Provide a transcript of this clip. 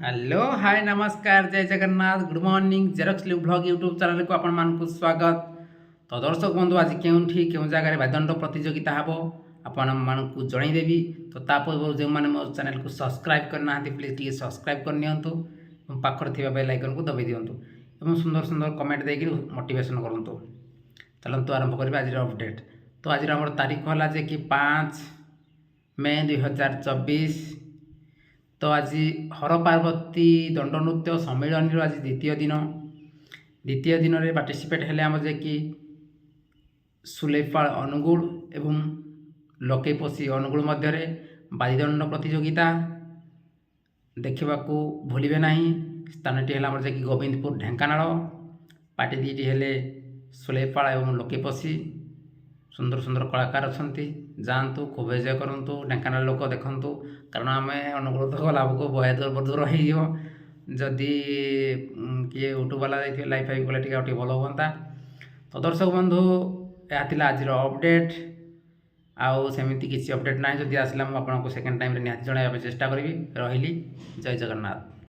Hello hi नमस्कार जय Jagannath good morning Xerox live blog YouTube channel को आपण स्वागत। तो दर्शक बंधु आज केउठी केउ जगह बादंड प्रतियोगिता हेबो आपण मानकु जणैदेवी। तो तापर जो मैंने मो चैनल को सब्सक्राइब करना प्लीज टी सब्सक्राइब कर नियंतु पाखर थिबा बेल आइकन को दबाई दियंतु एवं सुंदर सुंदर कमेंट देकि मोटिवेशन करंतु। चलंतु आरंभ करबा आज अपडेट। तो आज हमर तारीख होला जे कि 5 मई 2024। तो आज हर पार्वती दंड नृत्य सम्मिलन आज द्वितीय दिन रे पार्टिसिपेट हेले आम जे कि सुलेपाल अनुगुल एवं लकेपसी अनुगुल मध्य बादीदंड प्रतियोगिता देखा भूलिबे नहीं। स्थानटी है जे कि गोविंदपुर ढेंकानाल। पार्टी दीटी हेले सुलेपाल एवं लकेपसी। सुंदर सुंदर कलाकार अच्छा जातु खूब एंजय करूँ। ढेंकानाल लोक देखूँ कारण आम अनुगुल तो गला को बहुत दूर हो जदि किए यूट्यूब वाला लाइफ फाइव गले टे भल हाँ। तो दर्शक बंधु यह आज अपडेट आउ सेमती किसी अपडेट ना जदि आसला मुझे आपको सेकेंड टाइम निहाती जन चेष्टा करी। रही जय जगन्नाथ।